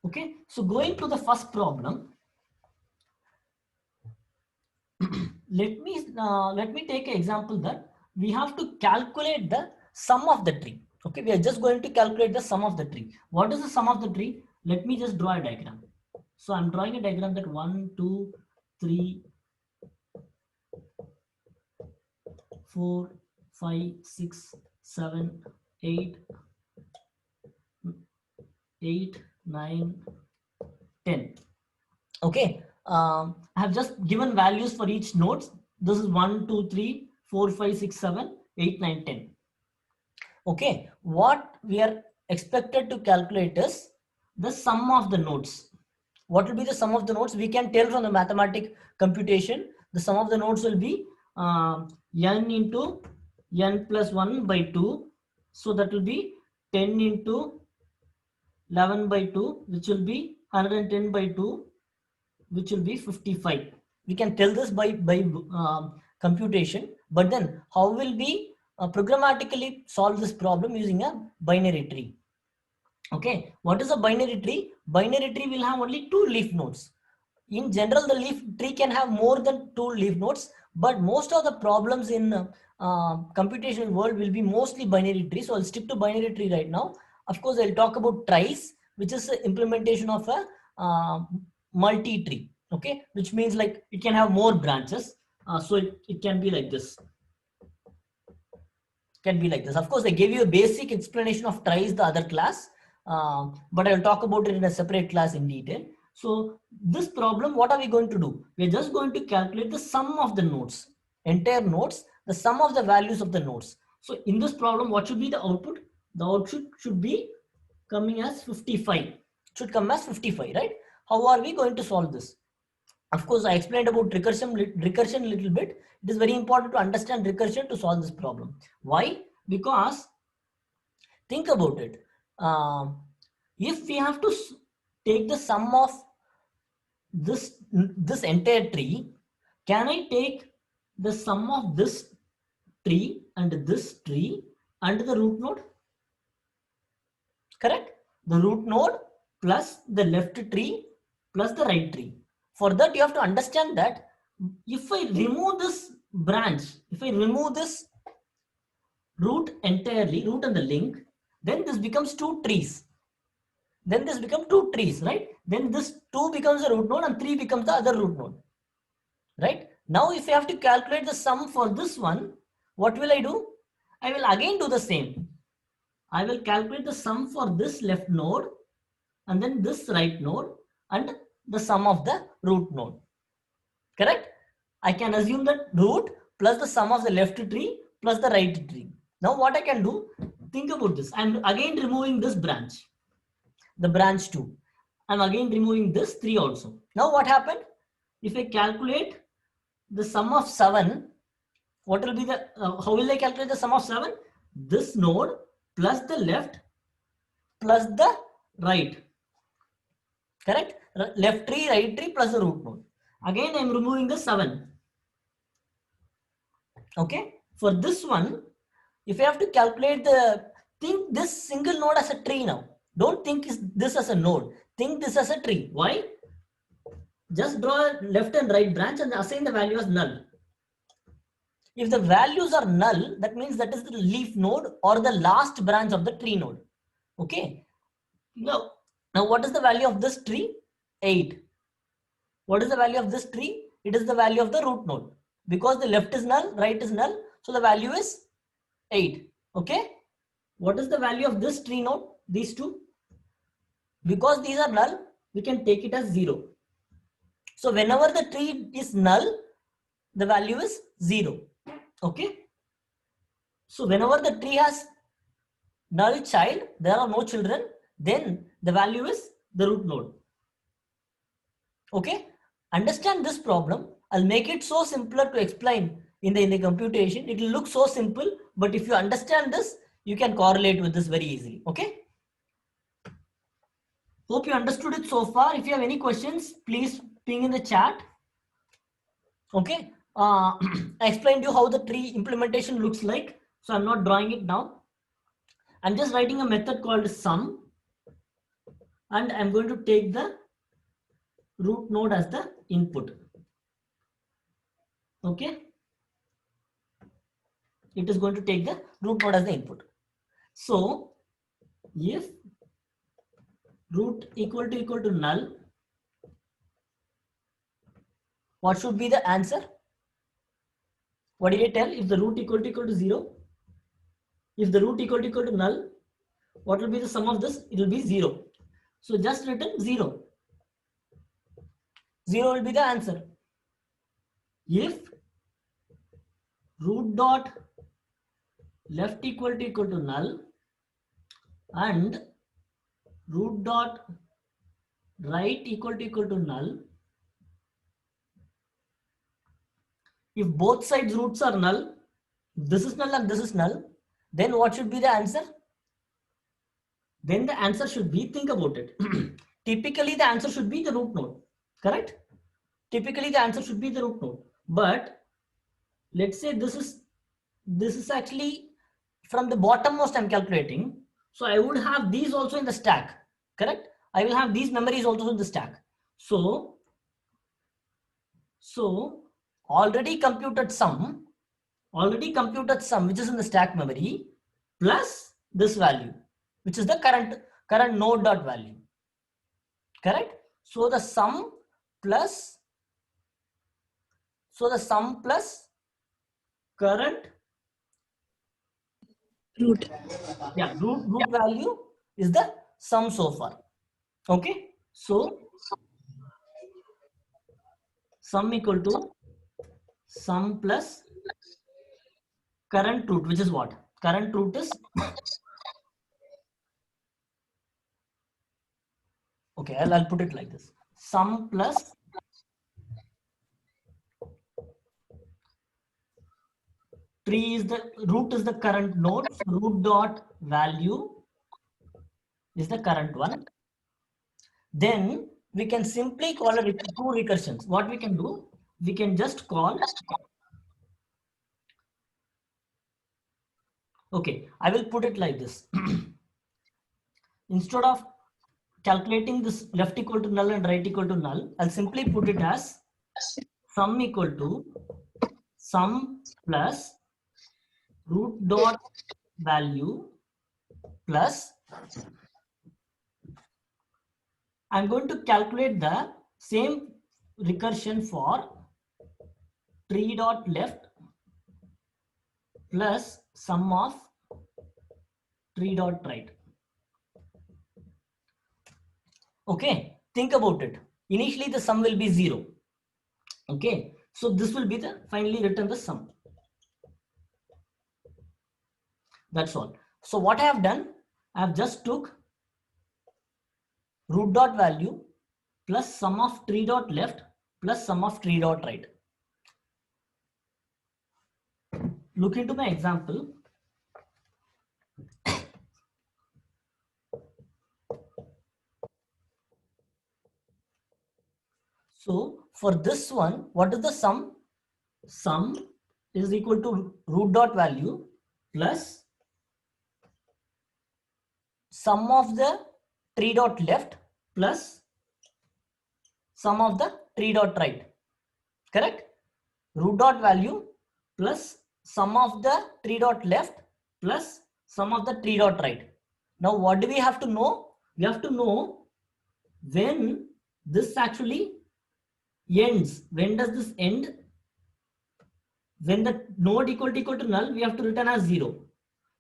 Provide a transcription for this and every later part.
Okay, so going to the first problem, let me take an example that we have to calculate the sum of the tree. Okay, we are just going to calculate the sum of the tree. What is the sum of the tree? Let me just draw a diagram. So I'm drawing a diagram that 1, 2, 3, 4, 5, 6, 7, 8, 8, 9, 10. Okay, I have just given values for each nodes. This is 1, 2, 3, 4, 5, 6, 7, 8, 9, 10. Okay, what we are expected to calculate is the sum of the nodes. What will be the sum of the nodes? We can tell from the mathematic computation, the sum of the nodes will be n into n plus 1 by 2. So that will be 10 into 11 by 2, which will be 110 by 2, which will be 55. We can tell this by computation, but then how will we programmatically solve this problem using a binary tree? Okay, what is a binary tree? Binary tree will have only 2 leaf nodes. In general, the leaf tree can have more than 2 leaf nodes, but most of the problems in computational world will be mostly binary tree. So I'll stick to binary tree right now. Of course, I'll talk about tries, which is the implementation of a multi-tree. Okay, which means like it can have more branches. So it can be like this. Can be like this. Of course, I gave you a basic explanation of tries the other class, but I'll talk about it in a separate class in detail. So this problem, what are we going to do? We're just going to calculate the sum of the nodes, entire nodes, the sum of the values of the nodes. So in this problem, what should be the output? The output should be coming as 55. Should come as 55, right? How are we going to solve this? Of course, I explained about recursion a little bit. It is very important to understand recursion to solve this problem. Why? Because think about it. If we have to take the sum of this entire tree, can I take the sum of this tree and this tree and the root node? Correct? The root node plus the left tree plus the right tree. For that, you have to understand that if I remove this branch, if I remove this root entirely, root and the link, then this becomes 2 trees. Then this becomes 2 trees, right? Then this 2 becomes a root node and 3 becomes the other root node, right? Now, if I have to calculate the sum for this one, what will I do? I will again do the same. I will calculate the sum for this left node and then this right node and the sum of the root node. Correct? I can assume that root plus the sum of the left tree plus the right tree. Now what I can do, think about this. I'm again removing this branch, the branch 2. I'm again removing this 3 also. Now what happened? If I calculate the sum of 7, what will be the, how will I calculate the sum of 7? This node plus the left plus the right. Correct? Left tree, right tree plus the root node. Again, I am removing the 7. Okay. For this one, if I have to calculate think this single node as a tree now. Don't think this as a node. Think this as a tree. Why? Just draw a left and right branch and assign the value as null. If the values are null, that means that is the leaf node or the last branch of the tree node. Okay. Now what is the value of this tree? 8. What is the value of this tree? It is the value of the root node. Because the left is null, right is null. So the value is 8. Okay. What is the value of this tree node? These two. Because these are null, we can take it as 0. So whenever the tree is null, the value is 0. Okay. So whenever the tree has null child, there are no children, then the value is the root node. Okay. Understand this problem. I'll make it so simpler to explain in the computation. It will look so simple, but if you understand this, you can correlate with this very easily. Okay. Hope you understood it so far. If you have any questions, please ping in the chat. Okay. I explained you how the tree implementation looks like. So I'm not drawing it now. I'm just writing a method called sum. and I'm going to take the root node as the input. Okay, it is going to take the root node as the input. So if root equal to null, what should be the answer? What did I tell? If the root equal to 0, if the root equal to null, what will be the sum of this? It will be 0. So just written 0. 0 will be the answer. If root dot left equal to null and root dot right equal to null, if both sides roots are null, this is null and this is null, then what should be the answer? Then the answer should be, think about it. Typically the answer should be the root node, correct? Typically the answer should be the root node. But let's say this is actually from the bottommost I'm calculating. So I would have these also in the stack, correct? I will have these memories also in the stack. So already computed sum which is in the stack memory plus this value, which is the current node dot value, correct? So the sum plus current root. Yeah, root value is the sum so far. Okay, so sum equal to sum plus current root, which is what? Current root is, okay, I'll put it like this. Sum plus tree is the root is the current node. So root dot value is the current one. Then we can simply call it two recursions. What we can do, we can just call, okay, I will put it like this. Instead of calculating this left equal to null and right equal to null, I'll simply put it as sum equal to sum plus root dot value plus, I'm going to calculate the same recursion for tree dot left plus sum of tree dot right. Okay, think about it. Initially the sum will be 0. Okay, so this will be the finally return the sum. That's all. So what I have done, I have just took root dot value plus sum of tree dot left plus sum of tree dot right. Look into my example. So for this one, what is the sum? Sum is equal to root dot value plus sum of the tree dot left plus sum of the tree dot right, correct? Root dot value plus sum of the tree dot left plus sum of the tree dot right. Now what do we have to know? We have to know when this actually ends. When does this end? When the node equal to null, we have to return as 0.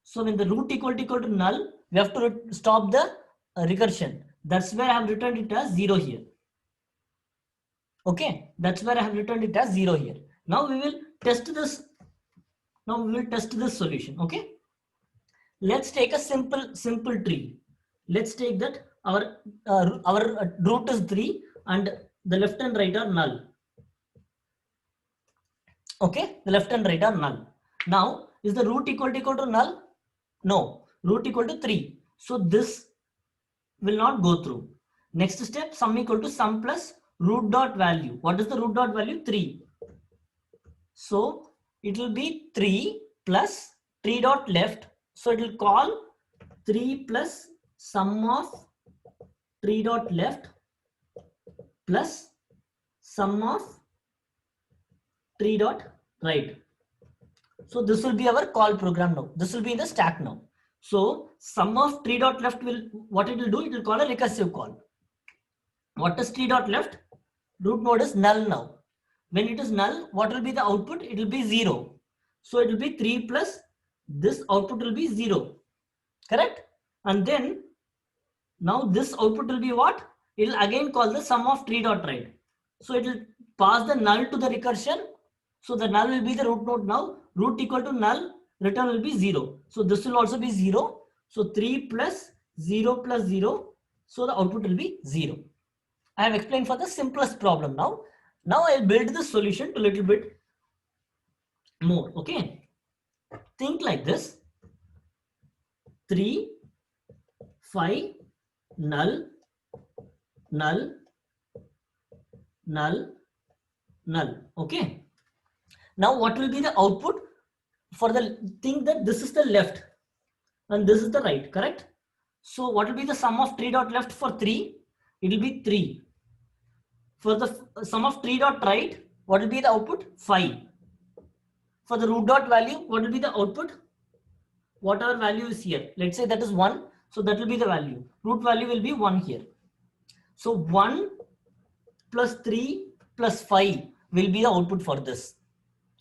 So when the root equal to null, we have to stop the recursion. That's where I have returned it as 0 here. Okay, that's where I have returned it as 0 here. Now we will test this. Now we will test this solution. Okay, let's take a simple tree. Let's take that our root is 3 and the left and right are null. Okay, the left and right are null. Now, is the root equal to null? No, root equal to 3. So this will not go through. Next step, sum equal to sum plus root dot value. What is the root dot value? 3. So it will be 3 plus 3 dot left. So it will call 3 plus sum of 3 dot left plus sum of 3 dot right. So this will be our call program now. This will be in the stack now. So sum of 3 dot left will, what it will do, it will call a recursive call. What is 3 dot left? Root node is null now. When it is null, what will be the output? It will be 0. So it will be 3 plus this output will be 0. Correct? And then now this output will be what? It will again call the sum of 3 dot right. So it will pass the null to the recursion. So the null will be the root node now. Root equal to null, return will be 0. So this will also be 0. So 3 plus 0 plus 0. So the output will be 0. I have explained for the simplest problem now. Now I'll build the solution to a little bit more. Okay. Think like this. 3, 5, null, null, null, null. Okay. Now what will be the output for the thing that this is the left and this is the right, correct? So what will be the sum of 3 dot left for 3? It will be 3. For the sum of 3 dot right, what will be the output? 5. For the root dot value, what will be the output? Whatever value is here. Let's say that is 1. So that will be the value. Root value will be 1 here. So 1 plus 3 plus 5 will be the output for this.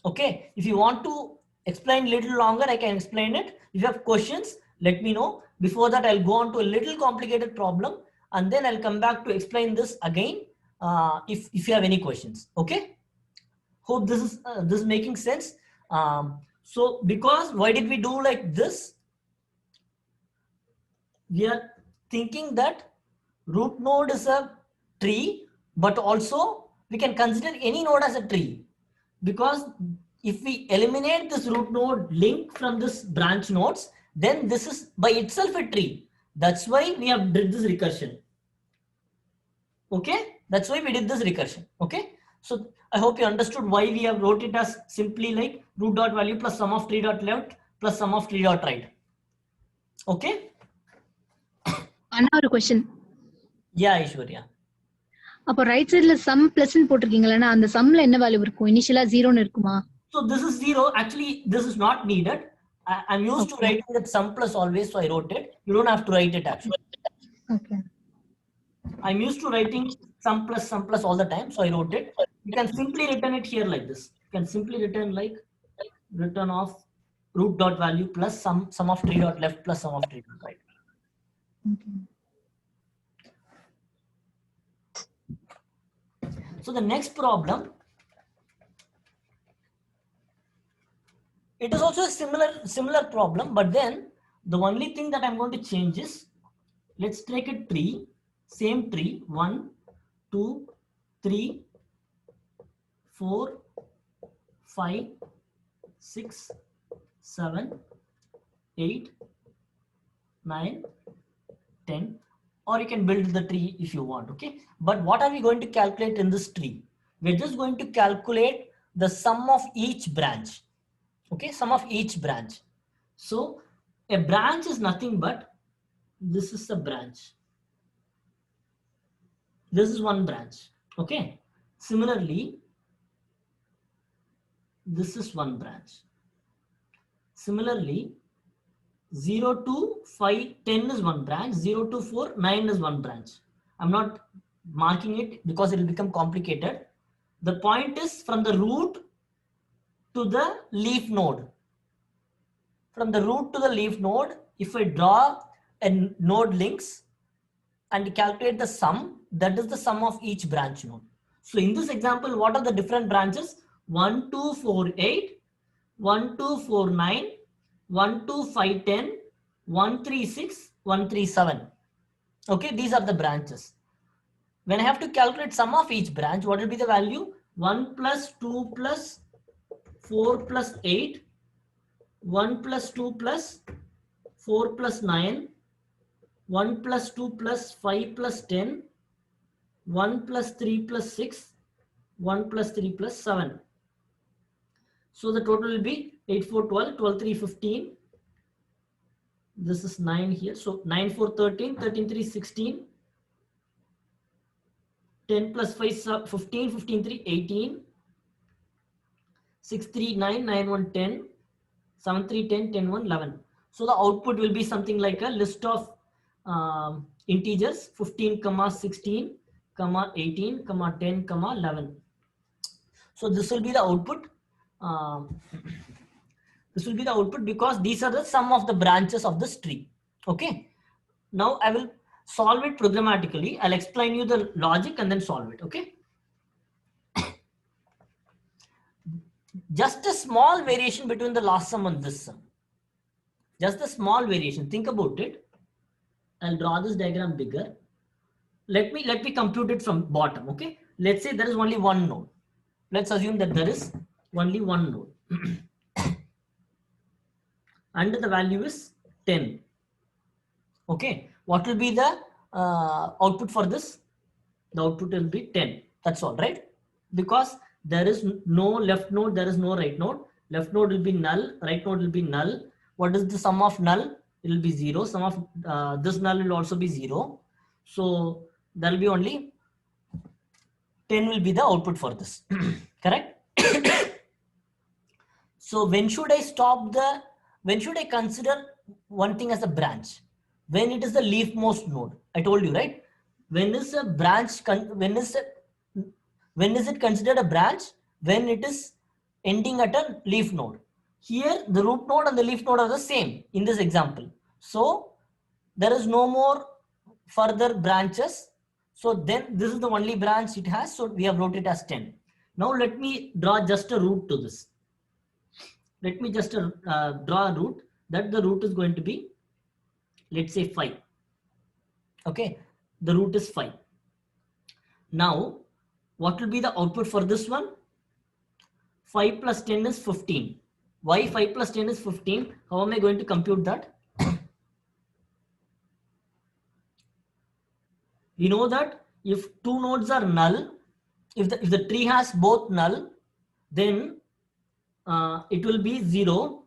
Okay. If you want to explain little longer, I can explain it. If you have questions, let me know. Before that, I'll go on to a little complicated problem and then I'll come back to explain this again if you have any questions. Okay. Hope this is making sense. So because why did we do like this? We are thinking that root node is a tree, but also we can consider any node as a tree, because if we eliminate this root node link from this branch nodes, then this is by itself a tree. That's why we have did this recursion. Okay, that's why we did this recursion. Okay, so I hope you understood why we have wrote it as simply like root dot value plus sum of 3 dot left plus sum of 3 dot right. Okay. Another question. Yeah, Ishwarya. அப்போ right சைடுல some plus போட்டிருக்கீங்களா, அந்த சம்ல என்ன value இருக்கும்? இனிஷியலா 0 இருக்குமா? So this is 0. Actually, this is not needed. I'm used to writing that sum plus always, so I wrote it. You don't have to write it actually. Okay. I'm used to writing sum plus all the time, so I wrote it. You can simply return it here like this. You can simply return like return of root dot value plus sum of 3 dot left plus sum of 3 dot right. Okay. So the next problem, it is also a similar problem, but then the only thing that I'm going to change is, let's take a tree, same tree, 1, 2, 3, 4, 5, 6, 7, 8, 9, 10, or you can build the tree if you want. Okay, but what are we going to calculate in this tree? We're just going to calculate the sum of each branch. Okay, sum of each branch. So a branch is nothing but this is the branch. This is one branch. Okay, similarly this is one branch. Similarly 0 to 5, 10 is one branch. 0 to 4, 9 is one branch. I'm not marking it because it will become complicated. The point is from the root to the leaf node. From the root to the leaf node, if I draw a node links and calculate the sum, that is the sum of each branch node. So in this example, what are the different branches? 1, 2, 4, 8, 1, 2, 4, 9, 1, 2, 5, 10, 1, 3, 6, 1, 3, 7. Okay, these are the branches. When I have to calculate sum of each branch, what will be the value? 1 plus 2 plus 4 plus 8, 1 plus 2 plus 4 plus 9, 1 plus 2 plus 5 plus 10, 1 plus 3 plus 6, 1 plus 3 plus 7. So the total will be 8, 4, 12, 12, 3, 15. This is 9 here. So 9, 4, 13, 13, 3, 16, 10 plus 5 is 15, 15, 3, 18, 6, 3, 9, 9, 1, 10, 7, 3, 10, 10, 1, 11. So the output will be something like a list of integers 15, 16, 18, 10, 11. So this will be the output. This will be the output because these are the sum of the branches of this tree. Okay. Now I will solve it programmatically. I'll explain you the logic and then solve it. Okay. Just a small variation between the last sum and this sum. Just a small variation. Think about it. I'll draw this diagram bigger. Let me compute it from bottom. Okay. Let's say there is only one node. Let's assume that there is only one node. And the value is 10. Okay. What will be the output for this? The output will be 10. That's all, right? Because there is no left node, there is no right node. Left node will be null, right node will be null. What is the sum of null? It will be 0. Sum of this null will also be 0. So there will be only 10 will be the output for this. Correct? So when should I consider one thing as a branch? When it is the leafmost node. I told you, right? When is a branch, when is it considered a branch? When it is ending at a leaf node. Here the root node and the leaf node are the same in this example. So there is no more further branches. So then this is the only branch it has. So we have wrote it as 10. Now let me draw just a root to this. Let me just draw a root. That the root is going to be, let's say 5. Okay, the root is 5. Now what will be the output for this one? 5 plus 10 is 15. Why 5 plus 10 is 15? How am I going to compute that? We know that if two nodes are null, if the tree has both null, then it will be 0.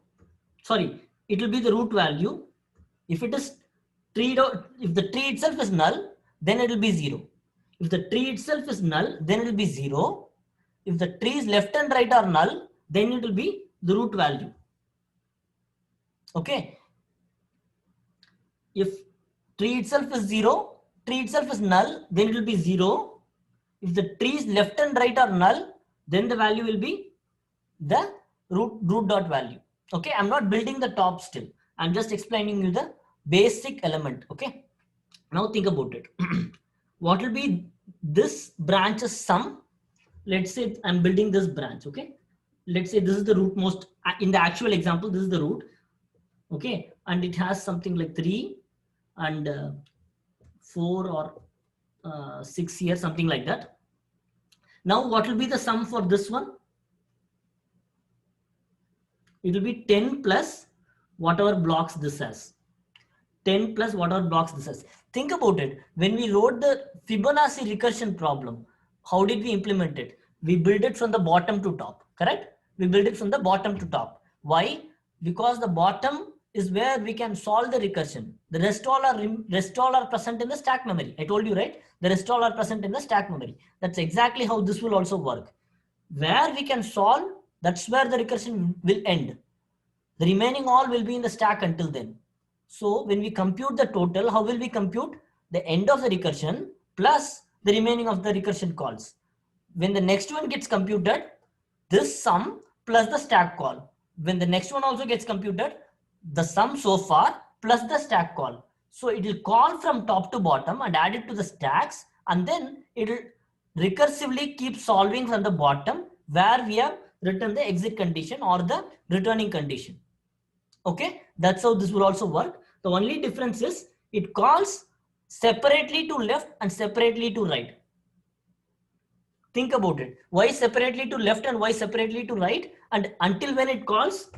Sorry, it will be the root value. If it is if the tree itself is null, then it will be 0. If the tree itself is null, then it will be 0. If the trees left and right are null, then it will be the root value. Okay. If tree itself is 0, tree itself is null, then it will be 0. If the trees left and right are null, then the value will be the root dot value. Okay, I'm not building the top still. I'm just explaining you the basic element. Okay. Now think about it. What will be this branch's sum? Let's say I'm building this branch. Okay. Let's say this is the root most in the actual example. This is the root. Okay. And it has something like 3 and 4 or 6 here, something like that. Now what will be the sum for this one? It will be 10 plus whatever blocks this has. 10 plus whatever blocks this has. Think about it. When we wrote the Fibonacci recursion problem, how did we implement it? We built it from the bottom to top, correct? We built it from the bottom to top. Why? Because the bottom is where we can solve the recursion. The rest all are present in the stack memory. I told you, right? The rest all are present in the stack memory. That's exactly how this will also work. Where we can solve, that's where the recursion will end. The remaining all will be in the stack until then. So when we compute the total, how will we compute? The end of the recursion plus the remaining of the recursion calls. When the next one gets computed, this sum plus the stack call. When the next one also gets computed, the sum so far plus the stack call. So it will call from top to bottom and add it to the stacks, and then it will recursively keep solving from the bottom where we have written the exit condition or the returning condition. Okay, that's how this will also work. The only difference is it calls separately to left and separately to right. Think about it. Why separately to left and why separately to right? And until when it calls,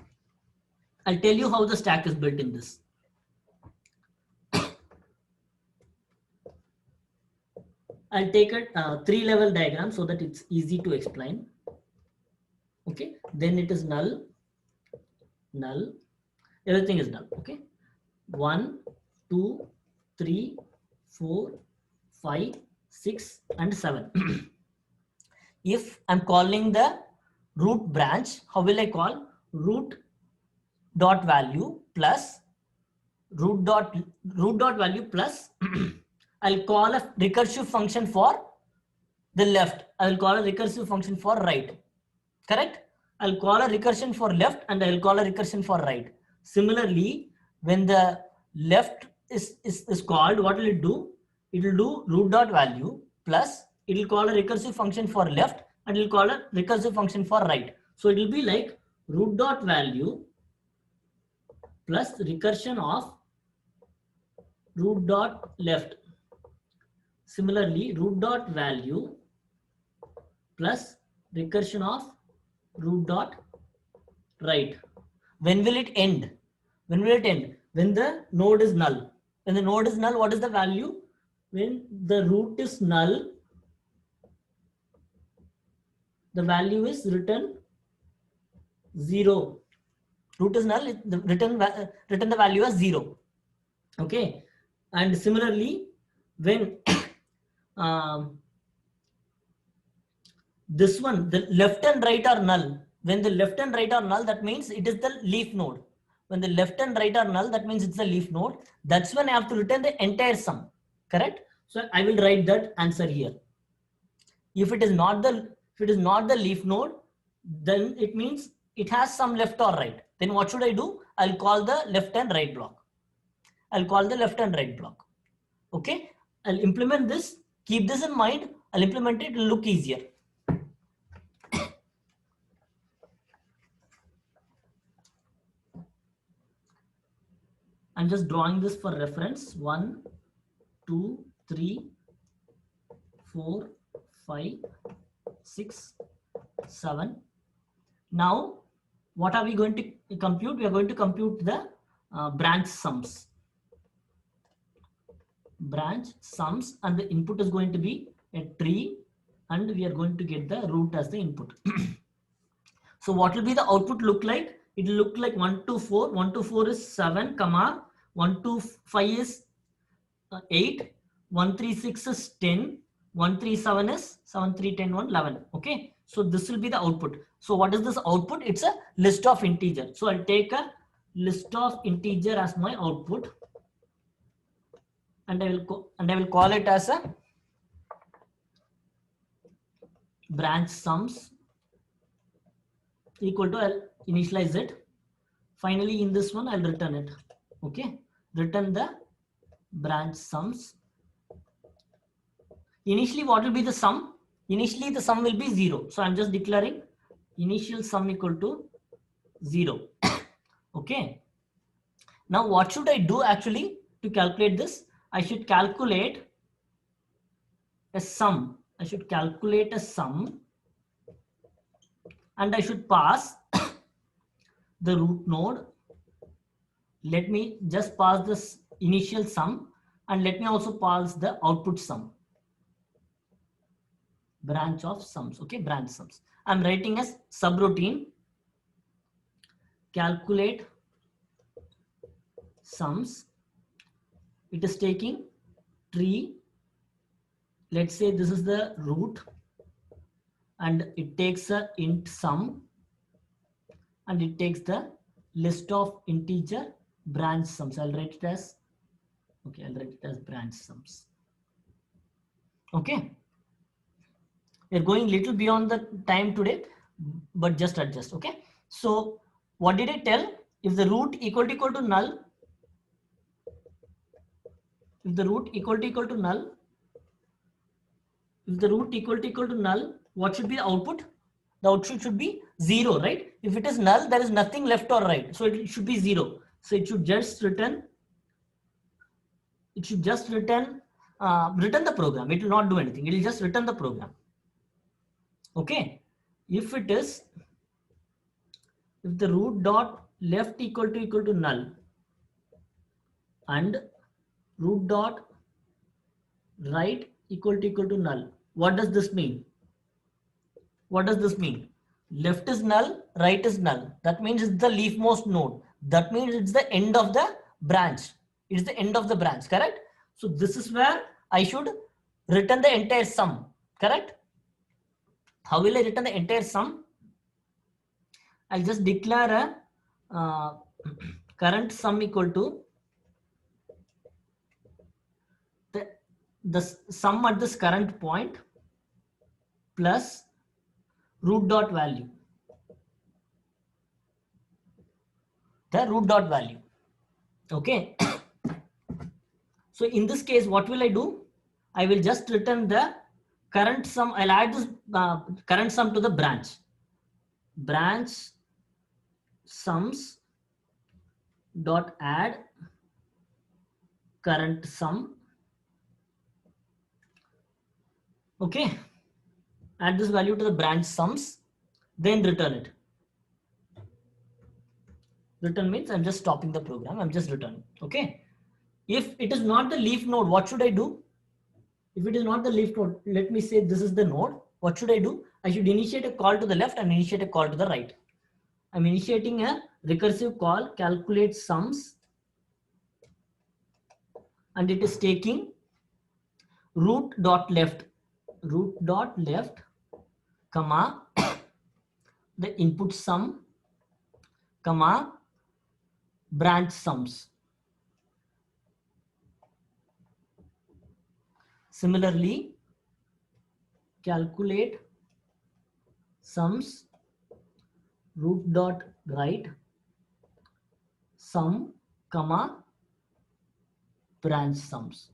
I'll tell you how the stack is built in this. I'll take a 3-level diagram so that it's easy to explain. Okay, then it is null, null, everything is null. Okay, 1, 2, 3, 4, 5, 6, and 7. If I'm calling the root branch, how will I call? Root dot value plus root dot value plus I'll call a recursive function for the left. I'll call a recursive function for right. Correct? I'll call a recursion for left and I'll call a recursion for right. Similarly, when the left is called, what will it do? It will do root dot value plus it will call a recursive function for left and it will call a recursive function for right. So it will be like root dot value plus recursion of root dot left. Similarly, root dot value plus recursion of root dot right. When will it end? When will it end? When the node is null. When the node is null, what is the value? When the root is null, the value is written 0. Root is null, return the value as 0. Okay. And similarly, when this one, the left and right are null. When the left and right are null, that means it is the leaf node. When the left and right are null, that means it's the leaf node. That's when I have to return the entire sum. Correct? So I will write that answer here. If it is not the leaf node, then it means it has some left or right. Then what should I do? I'll call the left and right block. I'll call the left and right block. Okay? I'll implement this. Keep this in mind. I'll implement it. It'll look easier. I'm just drawing this for reference. 1, 2, 3, 4, 5, 6, 7. Now, what are we going to compute? We are going to compute the branch sums. Branch sums, and the input is going to be a tree, and we are going to get the root as the input. So what will be the output look like? It will look like 1 to 4. 1 to 4 is 7, comma 1 to 5 is 8, 136 is 10, 137 is 7, 3, 10, 1, 11. Okay, so this will be the output. So what is this output? It's a list of integer. So I'll take a list of integer as my output, and I will call it as a branch sums equal to, I'll initialize it. Finally, in this one, I'll return it. Okay, return the branch sums. Initially, what will be the sum? Initially, the sum will be 0. So I'm just declaring initial sum equal to 0. Okay. Now, what should I do actually to calculate this? I should calculate a sum. I should calculate a sum, and I should pass the root node. Let me just pass this initial sum, and let me also pass the output sum. Branch of sums. Okay, branch sums. I'm writing as subroutine. Calculate sums. It is taking tree. Let's say this is the root, and it takes a int sum, and it takes the list of integer branch sums. I'll write it as, okay, I'll write it as branch sums. Okay. We're going little beyond the time today, but just adjust. Okay. So what did I tell? If the root equal to null, if the root equal to null, if the root equal to null, what should be the output? The output should be 0, right? If it is null, there is nothing left or right. So it should be 0. So it should just return, return the program. It will not do anything. It will just return the program. Okay. If it is, if the root dot left equal to null and root dot right equal to null, what does this mean? What does this mean? Left is null, right is null. That means it's the leafmost node. That means it's the end of the branch. It's the end of the branch, correct? So this is where I should return the entire sum, correct? How will I return the entire sum? I'll just declare a current sum equal to the sum at this current point plus root dot value. The root dot value. Okay. So in this case, what will I do? I will just return the current sum. I'll add this current sum to the branch. Branch sums dot add current sum. Okay. Add this value to the branch sums, then return it. Return means I'm just stopping the program. I'm just returning. Okay. If it is not the leaf node, what should I do? If it is not the leaf node, let me say this is the node. What should I do? I should initiate a call to the left and initiate a call to the right. I'm initiating a recursive call, calculate sums, and it is taking root dot left, comma, the input sum, comma, branch sums. Similarly, calculate sums, root dot right, sum, comma, branch sums.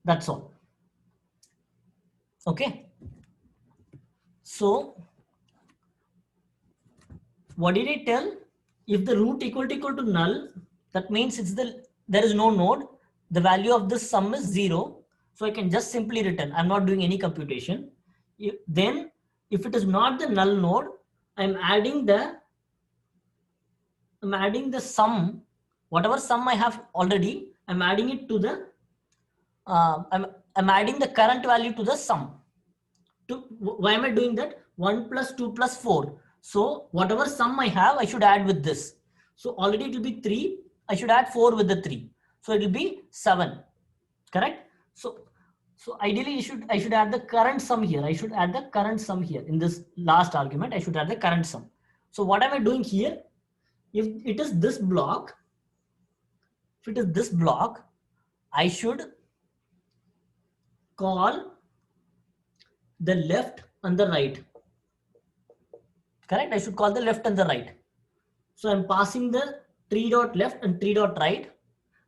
That's all. Okay. So what did I tell? If the root equal to null, that means there is no node. The value of this sum is 0. So I can just simply return. I'm not doing any computation. Then if it is not the null node, I'm adding the sum, whatever sum I have already, I'm adding it to the I'm adding the current value to the sum. Why am I doing that? 1 plus 2 plus 4. So whatever sum I have, I should add with this. So already it will be 3. I should add 4 with the 3. So it will be 7. Correct? So ideally I should add the current sum here. I should add the current sum here. In this last argument, I should add the current sum. So what am I doing here? If it is this block, I should call the left and the right. Correct? I should call the left and the right. So I'm passing the 3 dot left and 3 dot right.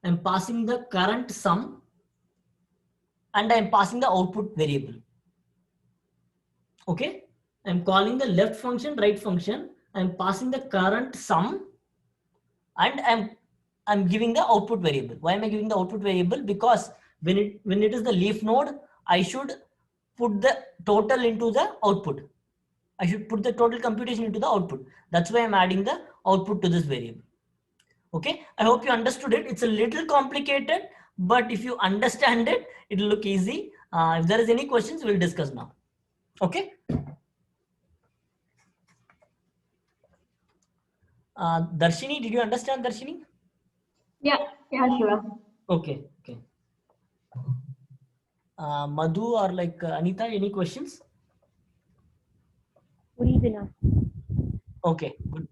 I'm passing the current sum and I'm passing the output variable. Okay? I'm calling the left function, right function. I'm passing the current sum and I'm giving the output variable. Why am I giving the output variable? Because when it is the leaf node, I should put the total into the output. I should put the total computation into the output. That's why I'm adding the output to this variable. Okay, I hope you understood it. It's a little complicated, but if you understand it, it'll look easy. If there is any questions, we'll discuss now. Okay. Darshini, did you understand, Darshini? Yeah, sure. Okay. Madhu or like Anita, any questions? Okay, good.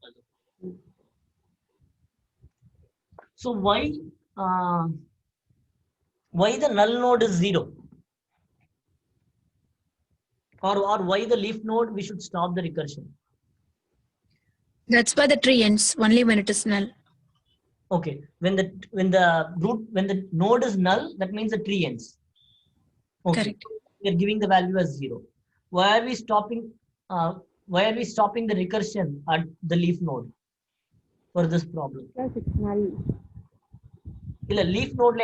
So why the null node is 0? Or why the leaf node we should stop the recursion? That's why the tree ends only when it is null. Okay, when the node is null, that means the tree ends. Okay. Correct. We are giving the value as 0. Why are we stopping the recursion at the leaf node for this problem? Because it's null. Leaf node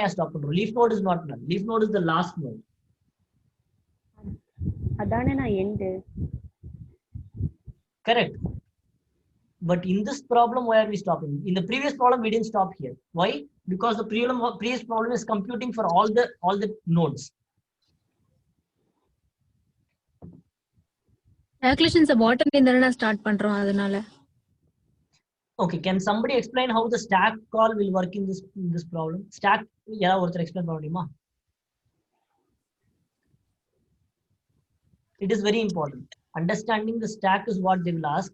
leaf node is not null. Leaf node is the last node. End. Correct. But in this problem, why are we stopping? In the previous problem, we didn't stop here. Why? Because the previous problem is computing for all the nodes. Calculations bottom ல start பண்றோம் அதனால. Okay, can somebody explain how the stack call will work in this problem? Stack, yeah, ஒருத்தர் explain பண்ண முடியுமா? It is very important. Understanding the stack is what they will ask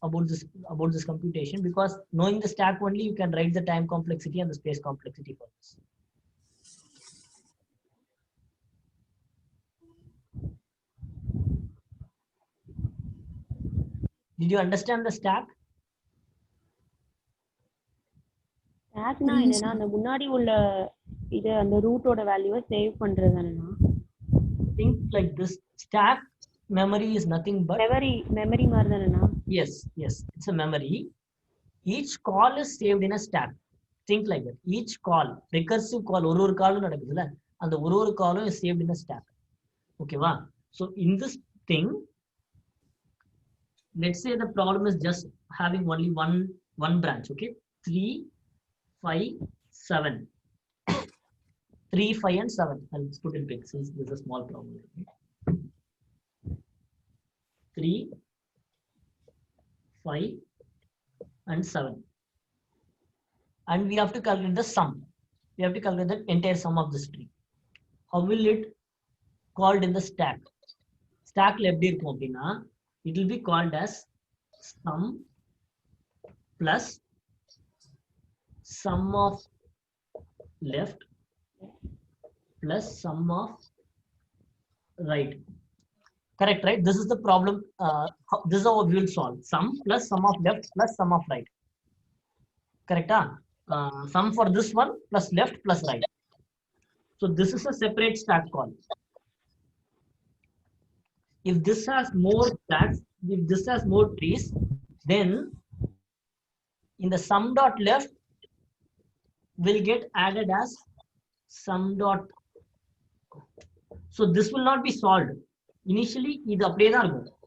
about this computation, because knowing the stack only you can write the time complexity and the space complexity for this. Did you understand the stack? ஸ்டாக்னா என்னன்னா அந்த முன்னாடி உள்ள இது அந்த ரூட்டோட வேல்யூவை save பண்றது தானேண்ணா? Think like this. Stack memory is nothing but memory மாதிரி தானேண்ணா? Yes, it's a memory. Each call is saved in a stack. Think like that. Each call, recursive call, ஒரு காலும் நடக்குதுல, அந்த ஒரு காலும் is saved in a stack. Okay va? So in this thing, let's say the problem is just having only one branch. Okay, 3, 5, 7. 3, 5 and 7. I'll put in big since this is a small problem. 3, 5 and 7. And we have to calculate the sum. We have to calculate the entire sum of this tree. How will it called in the stack? Stack left it will be called as sum plus sum of left plus sum of right. Correct, right? This is the problem. This is how we will solve. Sum plus sum of left plus sum of right. Correct? Sum for this one plus left plus right. So this is a separate stack call. If this has more stacks, if this has more trees, then in the sum dot left will get added as sum dot. So this will not be solved. Initially, இது அப்படியே தான் இருக்கும்.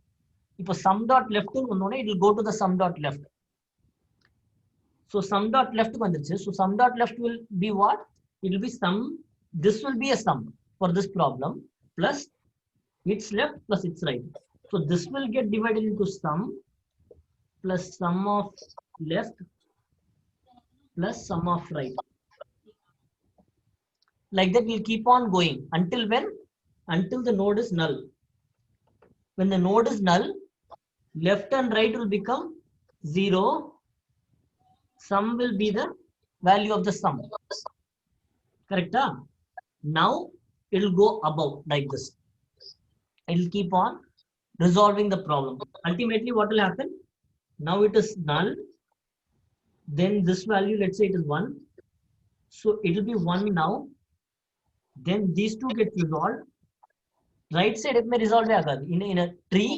இப்போ sum dot left வந்தோடனே it will go to the sum dot left. So sum dot left வந்துருச்சு. So sum dot left will be what? It will be sum. This will be a sum for this problem plus its left plus its right. So this will get divided into sum plus sum of left plus sum of right. Like that we'll keep on going until when? Until the node is null. When the node is null, left and right will become 0. Sum will be the value of the sum. Correct? Now it will go above like this. It will keep on resolving the problem. Ultimately, what will happen? Now it is null. Then this value, let's say it is 1. So it will be 1 now. Then these two get resolved. Right side it may resolve in a tree.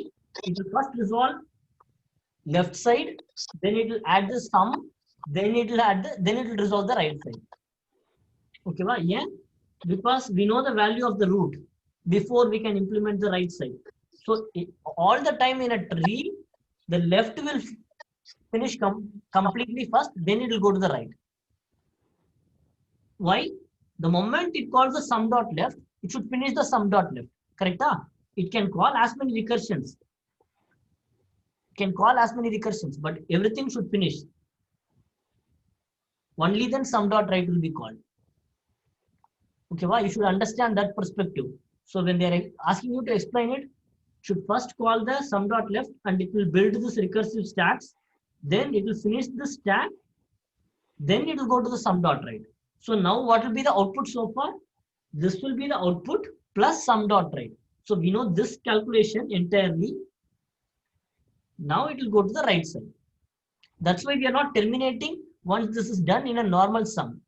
It will first resolve left side. Then it will add the sum. Then it will resolve the right side. Okay, well, yeah, because we know the value of the root before we can implement the right side. So all the time in a tree, the left will finish completely first, then it will go to the right. Why? The moment it calls the sum dot left, it should finish the sum dot left. Correct? It can call as many recursions. But everything should finish. Only then sum dot right will be called. Okay, well, you should understand that perspective. So when they are asking you to explain it, should first call the sum dot left and it will build this recursive stacks. Then it will finish the stack. Then it will go to the sum dot right. So now what will be the output so far? This will be the output plus sum dot right. So we know this calculation entirely. Now it will go to the right side. That's why we are not terminating once this is done in a normal sum.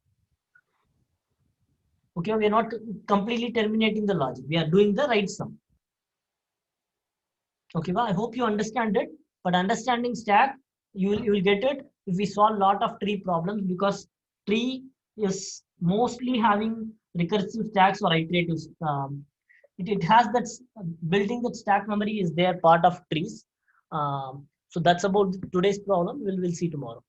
Okay, we are not completely terminating the logic. We are doing the right sum. Okay, well, I hope you understand it. But understanding stack, you will get it if we solve a lot of tree problems, because tree is mostly having recursive stacks or iteratives. It has that building that stack memory is there part of trees. So that's about today's problem. We'll see tomorrow.